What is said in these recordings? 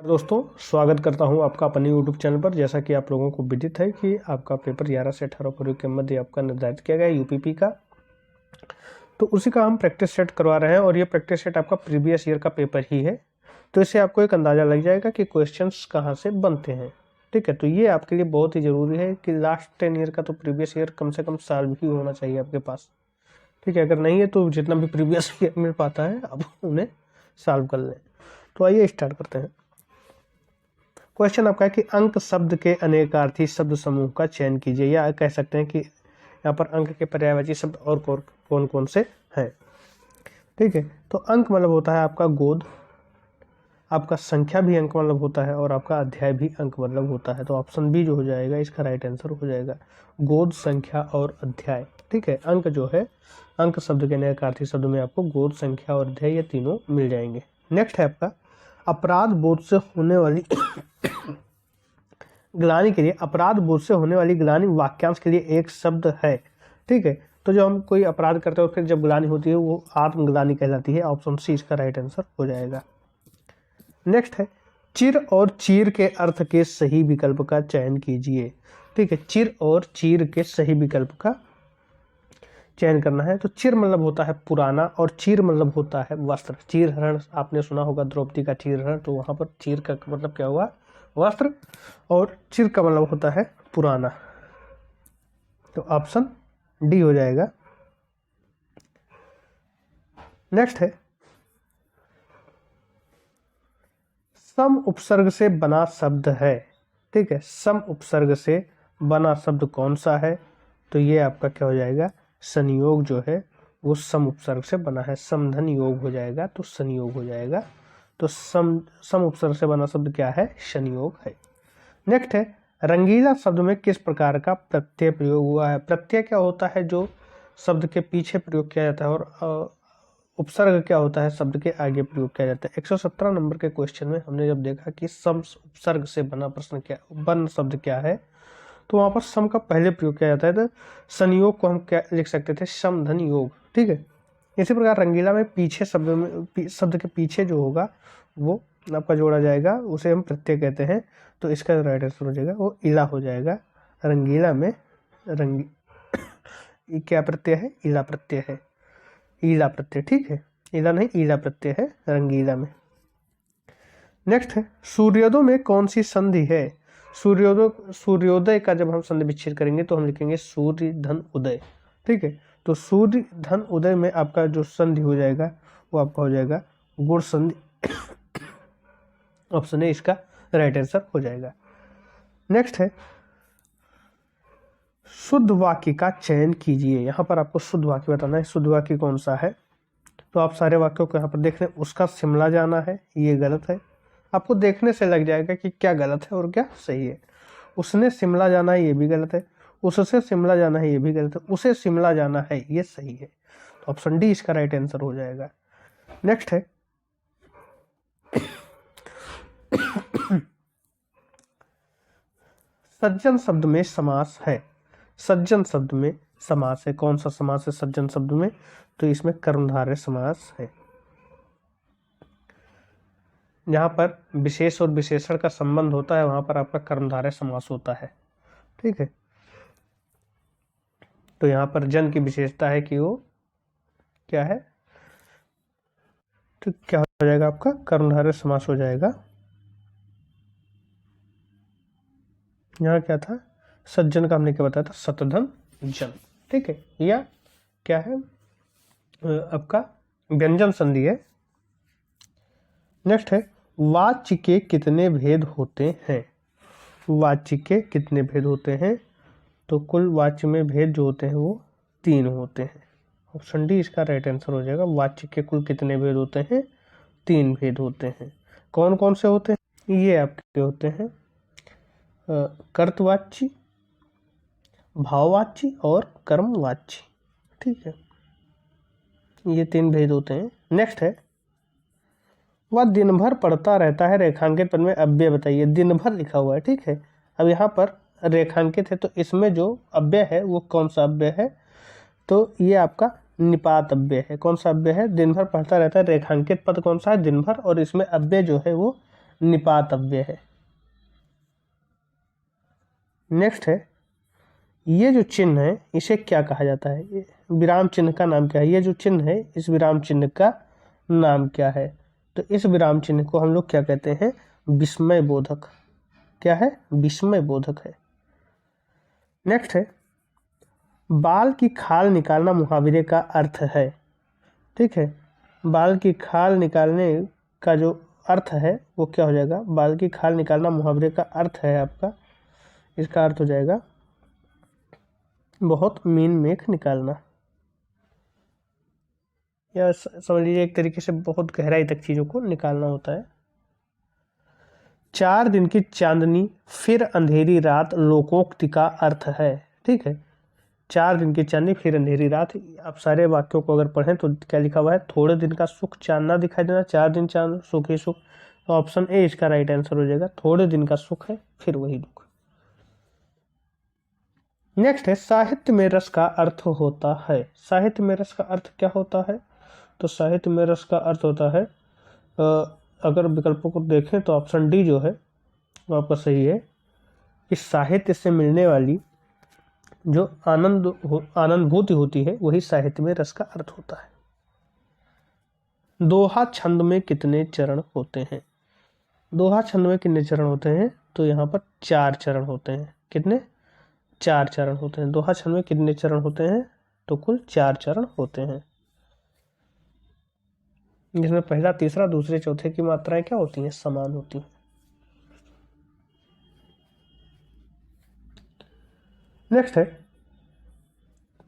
दोस्तों, स्वागत करता हूं आपका अपने यूट्यूब चैनल पर। जैसा कि आप लोगों को विदित है कि आपका पेपर 11 से 18 फरवरी के मध्य आपका निर्धारित किया गया है यूपीपी का, तो उसी का हम प्रैक्टिस सेट करवा रहे हैं। और ये प्रैक्टिस सेट आपका प्रीवियस ईयर का पेपर ही है, तो इससे आपको एक अंदाज़ा लग जाएगा कि क्वेश्चंस कहाँ से बनते हैं। ठीक है, तो ये आपके लिए बहुत ही ज़रूरी है कि लास्ट 10 ईयर का तो प्रीवियस ईयर कम से कम सॉल्व ही होना चाहिए आपके पास। ठीक है, अगर नहीं है तो जितना भी प्रीवियस ईयर मिल पाता है आप उन्हें सॉल्व कर लें। तो आइए स्टार्ट करते हैं। क्वेश्चन आपका है कि अंक शब्द के अनेकार्थी शब्द समूह का चयन कीजिए, या कह सकते हैं कि यहाँ पर अंक के पर्यायवाची शब्द और कौन कौन से हैं। ठीक है, तो अंक मतलब होता है आपका गोद, आपका संख्या भी अंक मतलब होता है, और आपका अध्याय भी अंक मतलब होता है। तो ऑप्शन बी जो हो जाएगा इसका राइट आंसर हो जाएगा, गोद, संख्या और अध्याय। ठीक है, अंक जो है, अंक शब्द के अनेकार्थी शब्द में आपको गोद, संख्या और अध्याय ये तीनों मिल जाएंगे। नेक्स्ट है आपका अपराध बोध से होने वाली ग्लानि के लिए, अपराध बोध से होने वाली ग्लानि वाक्यांश के लिए एक शब्द है। ठीक है, तो जब हम कोई अपराध करते हैं और फिर जब ग्लानि होती है वो आत्मग्लानि कहलाती है। ऑप्शन सी इसका राइट आंसर हो जाएगा। नेक्स्ट है चिर और चीर के अर्थ के सही विकल्प का चयन कीजिए। ठीक है, चिर और चीर के सही विकल्प का चयन करना है। तो चिर मतलब होता है पुराना, और चीर मतलब होता है वस्त्र। चीर हरण आपने सुना होगा, द्रौपदी का चीर हरण, तो वहां पर चीर का मतलब क्या हुआ, वस्त्र, और चिर का मतलब होता है पुराना। तो ऑप्शन डी हो जाएगा। नेक्स्ट है सम उपसर्ग से बना शब्द है। ठीक है, सम उपसर्ग से बना शब्द कौन सा है, तो ये आपका क्या हो जाएगा, संयोग जो है वो सम उपसर्ग से बना है। समधन योग हो जाएगा, तो संयोग हो जाएगा। तो सम उपसर्ग से बना शब्द क्या है, संयोग है। नेक्स्ट है रंगीला शब्द में किस प्रकार का प्रत्यय प्रयोग हुआ है। प्रत्यय क्या होता है, जो शब्द के पीछे प्रयोग किया जाता है, और उपसर्ग क्या होता है, शब्द के आगे प्रयोग किया जाता है। 117 नंबर के क्वेश्चन में हमने जब देखा कि सम उपसर्ग से बना प्रश्न क्या, बन शब्द क्या है, तो वहां पर सम का पहले प्रयोग किया जाता है। तो संयोग को हम क्या लिख सकते थे, समधन योग। ठीक है, इसी प्रकार रंगीला में पीछे शब्द के पीछे जो होगा वो आपका जोड़ा जाएगा, उसे हम प्रत्यय कहते हैं। तो इसका राइट आंसर हो जाएगा वो इला हो जाएगा। रंगीला में क्या प्रत्यय है, इला प्रत्यय है, ईला प्रत्यय। ठीक है, इला नहीं ईला प्रत्यय है रंगीला में। नेक्स्ट है सूर्योदय में कौन सी संधि है। सूर्योदय का जब हम संधि विच्छेद करेंगे तो हम लिखेंगे सूर्य धन उदय। ठीक है, तो सूर्य धन उदय में आपका जो संधि हो जाएगा वो आपका हो जाएगा गुण संधि। ऑप्शन ए इसका राइट आंसर हो जाएगा। नेक्स्ट है शुद्ध वाक्य का चयन कीजिए। यहाँ पर आपको शुद्ध वाक्य बताना है, शुद्ध वाक्य कौन सा है। तो आप सारे वाक्यों को यहाँ पर देख लें। उसका शिमला जाना है, ये गलत है। आपको देखने से लग जाएगा कि क्या गलत है और क्या सही है। उसने शिमला जाना है, ये भी गलत है। उससे शिमला जाना है, ये भी गलत है। उसे शिमला जाना है, ये सही है। तो ऑप्शन डी इसका राइट आंसर हो जाएगा। नेक्स्ट है सज्जन शब्द में समास है। सज्जन शब्द में समास है, कौन सा समास है सज्जन शब्द में, तो इसमें कर्मधारय समास है। जहां पर विशेष और विशेषण का संबंध होता है वहां पर आपका कर्मधारय समास होता है। ठीक है, तो यहां पर जन की विशेषता है कि वो क्या है, तो क्या हो जाएगा आपका कर्मधारय समास हो जाएगा। यहाँ क्या था, सज्जन का हमने क्या बताया था, शतधन जन। ठीक है, या क्या है आपका व्यंजन संधि है। नेक्स्ट है वाच्य के कितने भेद होते हैं। वाच्य के कितने भेद होते हैं, तो कुल वाच्य में भेद जो होते हैं वो 3 होते हैं। ऑप्शन डी इसका राइट आंसर हो जाएगा। वाच्य के कुल कितने भेद होते हैं, 3 भेद होते हैं। कौन कौन से होते हैं, ये आपके होते हैं कर्तवाच्य, भाववाच्य और कर्मवाच्य। ठीक है, ये 3 भेद होते हैं। नेक्स्ट है वह दिन भर पढ़ता रहता है, रेखांकित पद में अव्यय बताइए। दिन भर लिखा हुआ है, ठीक है। अब यहाँ पर रेखांकित है, तो इसमें जो अव्यय है वो कौन सा अव्यय है, तो ये आपका निपात अव्यय है। कौन सा अव्यय है, दिन भर पढ़ता रहता है, रेखांकित पद कौन सा है, दिन भर, और इसमें अव्यय जो है वो निपातव्य है। नेक्स्ट है, ये जो चिन्ह है इसे क्या कहा जाता है? ये विराम चिन्ह का नाम क्या है? ये जो चिन्ह है इस विराम चिन्ह का नाम क्या है? तो इस विराम चिन्ह को हम लोग क्या कहते हैं? विस्मय बोधक। क्या है? विस्मय बोधक है। नेक्स्ट है, बाल की खाल निकालना मुहावरे का अर्थ है। ठीक है, बाल की खाल निकालने का जो अर्थ है वो क्या हो जाएगा? बाल की खाल निकालना मुहावरे का अर्थ है आपका, इसका अर्थ हो जाएगा बहुत मीन मेख निकालना, या समझ लीजिए एक तरीके से बहुत गहराई तक चीज़ों को निकालना होता है। 4 दिन की चांदनी फिर अंधेरी रात लोकोक्ति का अर्थ है। ठीक है, 4 दिन की चांदनी फिर अंधेरी रात। आप सारे वाक्यों को अगर पढ़ें तो क्या लिखा हुआ है? थोड़े दिन का सुख चांदना दिखाई देना, 4 दिन चांद सुख ही सुख। तो ऑप्शन ए इसका राइट आंसर हो जाएगा। थोड़े दिन का सुख है फिर वही दुख। नेक्स्ट है, साहित्य में रस का अर्थ होता है। साहित्य में रस का अर्थ क्या होता है? तो साहित्य में रस का अर्थ होता है, अगर विकल्पों को देखें तो ऑप्शन डी जो है वो आपका सही है। इस साहित्य से मिलने वाली जो आनंदभूति होती है वही साहित्य में रस का अर्थ होता है। दोहा छंद में कितने चरण होते हैं? दोहा छंद में कितने चरण होते हैं? तो यहाँ पर 4 चरण होते हैं। कितने? 4 चरण होते हैं। दोहा छंद में कितने चरण होते हैं? तो कुल 4 चरण होते हैं, जिसमें पहला, तीसरा, दूसरे, चौथे की मात्राएं क्या होती हैं? समान होती हैं। नेक्स्ट है,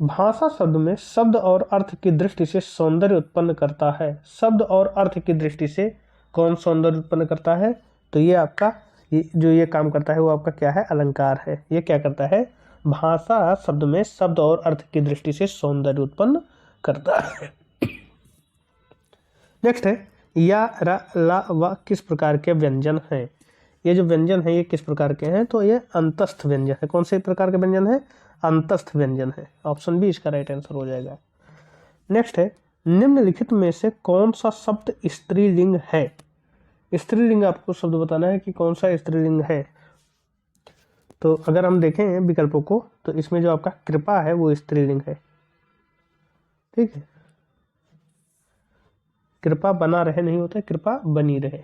भाषा शब्द में शब्द और अर्थ की दृष्टि से सौंदर्य उत्पन्न करता है। शब्द और अर्थ की दृष्टि से कौन सौंदर्य उत्पन्न करता है? तो ये आपका जो ये काम करता है वो आपका क्या है? अलंकार है। ये क्या करता है? भाषा शब्द में शब्द और अर्थ की दृष्टि से सौंदर्य उत्पन्न करता है। नेक्स्ट है, या, रा, ला, व किस प्रकार के व्यंजन हैं? ये जो व्यंजन है ये किस प्रकार के हैं? तो ये अंतस्थ व्यंजन है। कौन से प्रकार के व्यंजन है? अंतस्थ व्यंजन है। ऑप्शन बी इसका राइट आंसर हो जाएगा। नेक्स्ट है, निम्नलिखित में से कौन सा शब्द स्त्रीलिंग है? स्त्रीलिंग आपको शब्द बताना है कि कौन सा स्त्रीलिंग है। तो अगर हम देखें विकल्पों को तो इसमें जो आपका कृपा है वो स्त्रीलिंग है। ठीक है, कृपा बना रहे नहीं होता है, कृपा बनी रहे,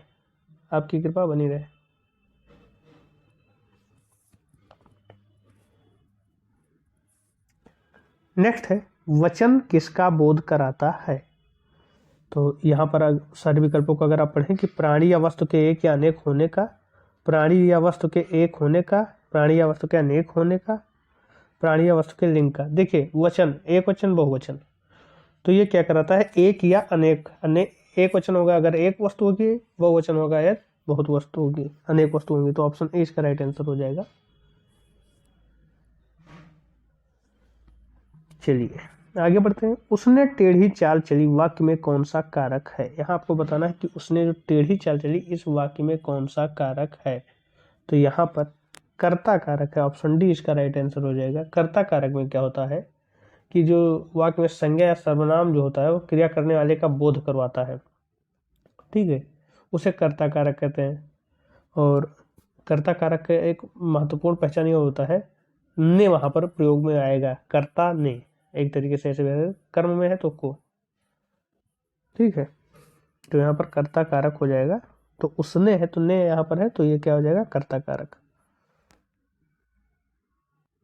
आपकी कृपा बनी रहे। नेक्स्ट है, वचन किसका बोध कराता है? तो यहाँ पर सारे विकल्पों को अगर आप पढ़ें कि प्राणी या वस्तु के एक या अनेक होने का, प्राणी या वस्तु के एक होने का, प्राणी या वस्तु के अनेक होने का, प्राणी या वस्तु के लिंग का। देखिए वचन, एक वचन, बहुवचन, तो ये क्या कराता है? एक या अनेक। एक वचन होगा अगर एक वस्तु होगी, बहुवचन होगा या बहुत वस्तु होगी, अनेक वस्तु होंगी। तो ऑप्शन ए इसका राइट आंसर हो जाएगा। चलिए आगे बढ़ते हैं। उसने टेढ़ी चाल चली वाक्य में कौन सा कारक है? यहाँ आपको बताना है कि उसने जो टेढ़ी चाल चली इस वाक्य में कौन सा कारक है। तो यहाँ पर कर्ता कारक है। ऑप्शन डी इसका राइट आंसर हो जाएगा। कर्ता कारक में क्या होता है कि जो वाक्य में संज्ञा या सर्वनाम जो होता है वो क्रिया करने वाले का बोध करवाता है। ठीक है, उसे कर्ता कारक कहते हैं। और कर्ता कारक का एक महत्वपूर्ण पहचान ये होता है, ने वहां पर प्रयोग में आएगा। कर्ता ने, एक तरीके से ऐसे कर्म में है तो को। ठीक है, तो यहाँ पर कर्ता कारक हो जाएगा। तो उसने है तो ने यहाँ पर है तो ये क्या हो जाएगा? कर्ता कारक।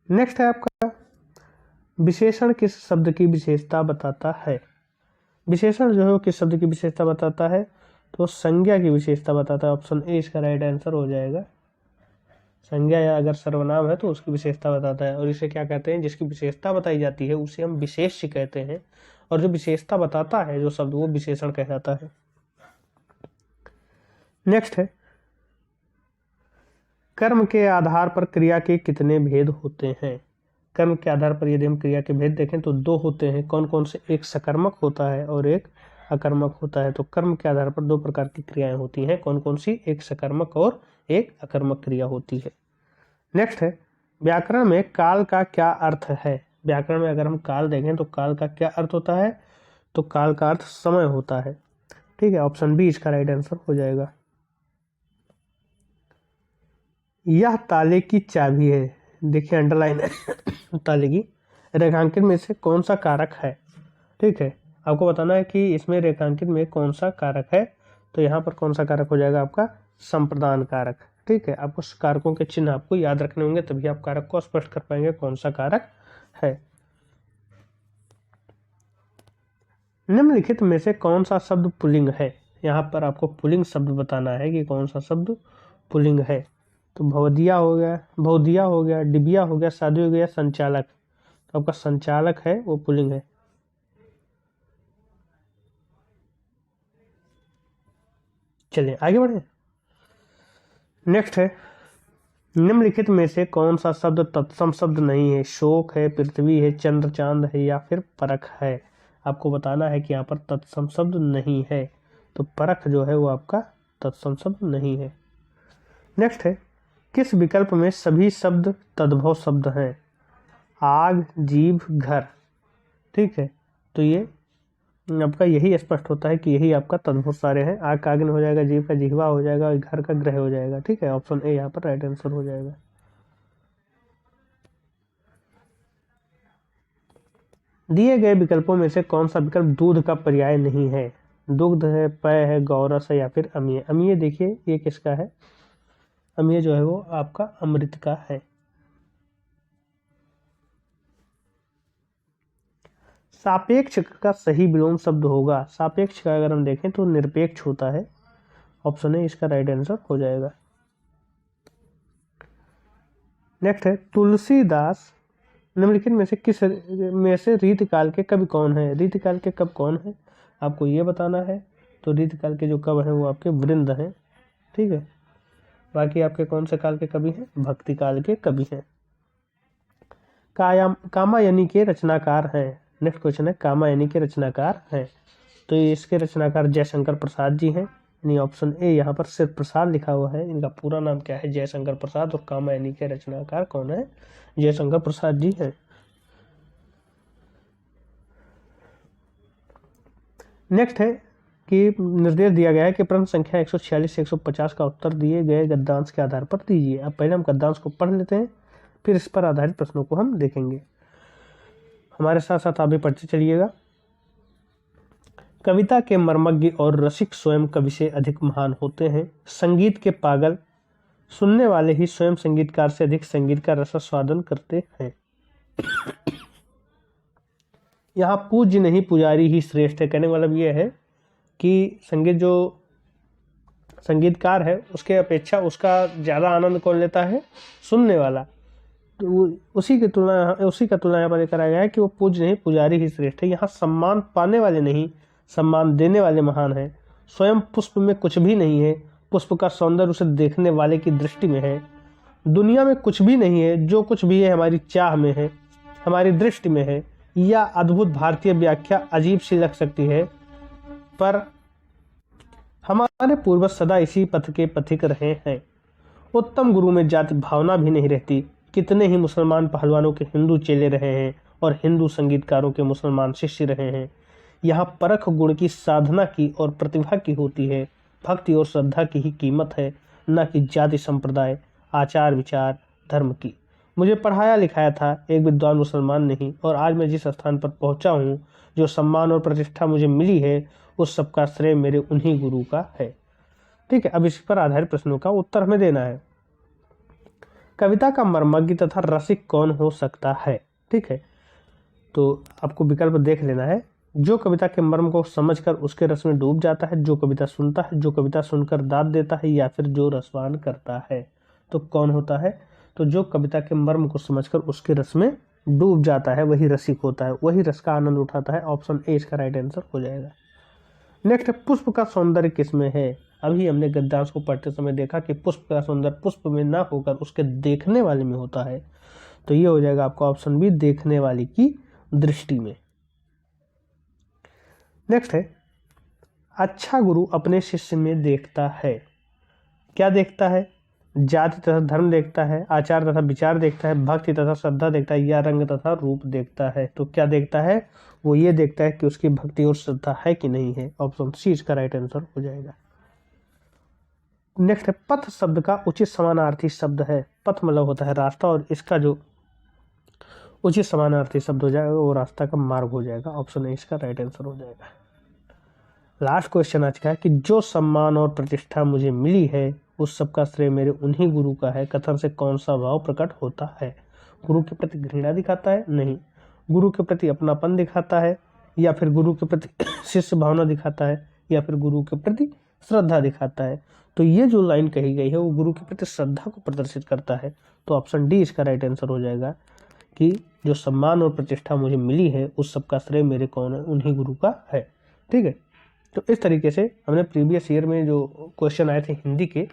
नेक्स्ट है आपका, विशेषण किस शब्द की विशेषता बताता है? विशेषण जो है वो किस शब्द की विशेषता बताता है? तो संज्ञा की विशेषता बताता है। ऑप्शन ए इसका राइट आंसर हो जाएगा। संज्ञा या अगर सर्वनाम है तो उसकी विशेषता बताता है। और इसे क्या कहते हैं? जिसकी विशेषता बताई जाती है उसे हम विशेष्य कहते हैं, और जो विशेषता बताता है जो शब्द वो विशेषण कहलाता है। नेक्स्ट है, कर्म के आधार पर क्रिया के कितने भेद होते हैं? कर्म के आधार पर यदि हम क्रिया के भेद देखें तो 2 होते हैं। कौन कौन से? एक सकर्मक होता है और एक अकर्मक होता है। तो कर्म के आधार पर 2 प्रकार की क्रियाएं होती हैं। कौन कौन सी? एक सकर्मक और एक अकर्मक क्रिया होती है। नेक्स्ट है, व्याकरण में काल का क्या अर्थ है? व्याकरण में अगर हम काल देखें तो काल का क्या अर्थ होता है? तो काल का अर्थ समय होता है। ठीक है, ऑप्शन बी इसका राइट आंसर हो जाएगा। यह ताले की चाबी है। देखिए अंडरलाइन है ताले की। रेखांकित में से कौन सा कारक है? ठीक है, आपको बताना है कि इसमें रेखांकित में कौन सा कारक है। तो यहाँ पर कौन सा कारक हो जाएगा आपका? संप्रदान कारक। ठीक है, आपको कारकों के चिन्ह आपको याद रखने होंगे, तभी आप कारक को स्पष्ट कर पाएंगे कौन सा कारक है। निम्नलिखित में से कौन सा शब्द पुल्लिंग है? यहाँ पर आपको पुल्लिंग शब्द बताना है कि कौन सा शब्द पुल्लिंग है। तो भवदिया हो गया, भवदिया हो गया, डिबिया हो गया, साधु हो गया, संचालक। तो आपका संचालक है वो पुल्लिंग है। चलिए आगे बढ़े। नेक्स्ट है, निम्नलिखित में से कौन सा शब्द तत्सम शब्द नहीं है? शोक है, पृथ्वी है, चंद्र चांद है, या फिर परख है। आपको बताना है कि यहाँ पर तत्सम शब्द नहीं है। तो परख जो है वो आपका तत्सम शब्द नहीं है। नेक्स्ट है, किस विकल्प में सभी शब्द तद्भव शब्द हैं? आग, जीभ, घर। ठीक है, तो ये आपका यही स्पष्ट होता है कि यही आपका तद्भव सारे हैं। आग का अग्नि हो जाएगा, जीव का जिह्वा हो जाएगा, और घर का ग्रह हो जाएगा। ठीक है, ऑप्शन ए यहाँ पर राइट आंसर हो जाएगा। दिए गए विकल्पों में से कौन सा विकल्प दूध का पर्याय नहीं है? दुग्ध है, पेय है, गौरस है, या फिर अमीय। अमीय देखिए ये किसका है? अमीय जो है वो आपका अमृत का है। सापेक्ष का सही विलोम शब्द होगा। सापेक्ष का अगर हम देखें तो निरपेक्ष होता है। ऑप्शन ए इसका राइट आंसर हो जाएगा। नेक्स्ट है, तुलसीदास निम्नलिखित में से किस में से रीतिकाल के कवि कौन है? रीतिकाल के कवि कौन है आपको ये बताना है। तो रीतिकाल के जो कवि हैं वो आपके वृंद हैं। ठीक है, बाकी आपके कौन से काल के कवि हैं? भक्ति काल के कवि हैं। कामायनी के रचनाकार हैं। नेक्स्ट क्वेश्चन है, कामायनी के रचनाकार हैं। तो इसके रचनाकार जयशंकर प्रसाद जी हैं। यानी ऑप्शन ए यहाँ पर सिर्फ प्रसाद लिखा हुआ है। इनका पूरा नाम क्या है? जयशंकर प्रसाद। और कामायनी के रचनाकार कौन है? जयशंकर प्रसाद जी हैं। नेक्स्ट है कि निर्देश दिया गया है कि प्रश्न संख्या 146 से 150 का उत्तर दिए गए गद्यांश के आधार पर दीजिए। अब पहले हम गद्यांश को पढ़ लेते हैं, फिर इस पर आधारित प्रश्नों को हम देखेंगे। हमारे साथ साथ आप भी पढ़ते चलिएगा। कविता के मर्मज्ञ और रसिक स्वयं कवि से अधिक महान होते हैं। संगीत के पागल सुनने वाले ही स्वयं संगीतकार से अधिक संगीत का रसास्वादन करते हैं। यहाँ पूज्य नहीं पुजारी ही श्रेष्ठ है। कहने का मतलब ये है कि संगीत जो संगीतकार है उसके अपेक्षा उसका ज़्यादा आनंद कौन लेता है? सुनने वाला। तो उसी का तुलना यहाँ पर कराया गया है कि वो पूज्य नहीं पुजारी ही श्रेष्ठ है। यहाँ सम्मान पाने वाले नहीं, सम्मान देने वाले महान हैं। स्वयं पुष्प में कुछ भी नहीं है, पुष्प का सौंदर्य उसे देखने वाले की दृष्टि में है। दुनिया में कुछ भी नहीं है, जो कुछ भी है हमारी चाह में है, हमारी दृष्टि में है। यह अद्भुत भारतीय व्याख्या अजीब सी लग सकती है, पर हमारे पूर्वज सदा इसी पथ के पथिक रहे हैं। उत्तम गुरु में जाति भावना भी नहीं रहती। कितने ही मुसलमान पहलवानों के हिंदू चेले रहे हैं और हिंदू संगीतकारों के मुसलमान शिष्य रहे हैं। यहाँ परख गुण की, साधना की और प्रतिभा की होती है। भक्ति और श्रद्धा की ही कीमत है, न कि जाति संप्रदाय, आचार विचार, धर्म की। मुझे पढ़ाया लिखाया था एक विद्वान मुसलमान नहीं, और आज मैं जिस स्थान पर पहुंचा हूँ, जो सम्मान और प्रतिष्ठा मुझे मिली है, उस सब का श्रेय मेरे उन्हीं गुरु का है। ठीक है, अब इस पर आधारित प्रश्नों का उत्तर हमें देना है। कविता का मर्मज्ञ तथा रसिक कौन हो सकता है? ठीक है, तो आपको विकल्प देख लेना है। जो कविता के मर्म को समझकर उसके रस में डूब जाता है, जो कविता सुनता है, जो कविता सुनकर दाद देता है, या फिर जो रसवान करता है। तो कौन होता है? तो जो कविता के मर्म को समझकर उसके रस में डूब जाता है वही रसिक होता है, वही रस का आनंद उठाता है। ऑप्शन ए इसका राइट आंसर हो जाएगा। नेक्स्ट है, पुष्प का सौंदर्य किसमें है? अभी हमने गद्यांश को पढ़ते समय देखा कि पुष्प का सौंदर्य पुष्प में ना होकर उसके देखने वाले में होता है। तो ये हो जाएगा आपका ऑप्शन बी, देखने वाले की दृष्टि में। नेक्स्ट है, अच्छा गुरु अपने शिष्य में देखता है। क्या देखता है? जाति तथा धर्म देखता है, आचार तथा विचार देखता है, भक्ति तथा श्रद्धा देखता है, या रंग तथा रूप देखता है। तो क्या देखता है? वो ये देखता है कि उसकी भक्ति और श्रद्धा है कि नहीं है। ऑप्शन सी इसका राइट आंसर हो जाएगा। नेक्स्ट है पथ शब्द का उचित समानार्थी शब्द है। पथ मतलब होता है रास्ता, और इसका जो उचित समानार्थी शब्द हो जाएगा वो रास्ता का मार्ग हो जाएगा। ऑप्शन ए इसका राइट आंसर हो जाएगा। लास्ट क्वेश्चन आज का है कि जो सम्मान और प्रतिष्ठा मुझे मिली है उस सब का श्रेय मेरे उन्हीं गुरु का है। कथन से कौन सा भाव प्रकट होता है? गुरु के प्रति घृणा दिखाता है? नहीं। गुरु के प्रति अपनापन दिखाता है, या फिर गुरु के प्रति शिष्य भावना दिखाता है, या फिर गुरु के प्रति श्रद्धा दिखाता है? तो ये जो लाइन कही गई है वो गुरु के प्रति श्रद्धा को प्रदर्शित करता है। तो ऑप्शन डी इसका राइट आंसर हो जाएगा कि जो सम्मान और प्रतिष्ठा मुझे मिली है उस सब का श्रेय मेरे कौन है? उन्हीं गुरु का है। ठीक है, तो इस तरीके से हमने प्रीवियस ईयर में जो क्वेश्चन आए थे हिंदी के,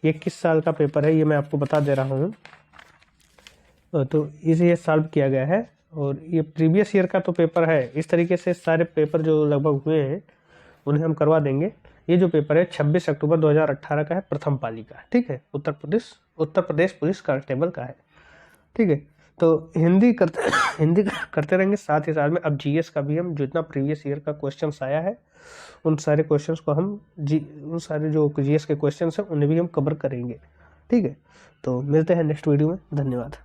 ये किस साल का पेपर है ये मैं आपको बता दे रहा हूँ। तो इसे सॉल्व किया गया है, और ये प्रीवियस ईयर का तो पेपर है। इस तरीके से सारे पेपर जो लगभग हुए हैं उन्हें हम करवा देंगे। ये जो पेपर है 26 अक्टूबर 2018 का है, प्रथम पाली का। ठीक है, उत्तर प्रदेश पुलिस कांस्टेबल का है। ठीक है, तो हिंदी करते रहेंगे, साथ ही साथ में अब जीएस का भी हम जितना प्रीवियस ईयर का क्वेश्चंस आया है उन सारे क्वेश्चंस को हम उन सारे जो जीएस के क्वेश्चंस हैं उन्हें भी हम कवर करेंगे। ठीक है, तो मिलते हैं नेक्स्ट वीडियो में। धन्यवाद।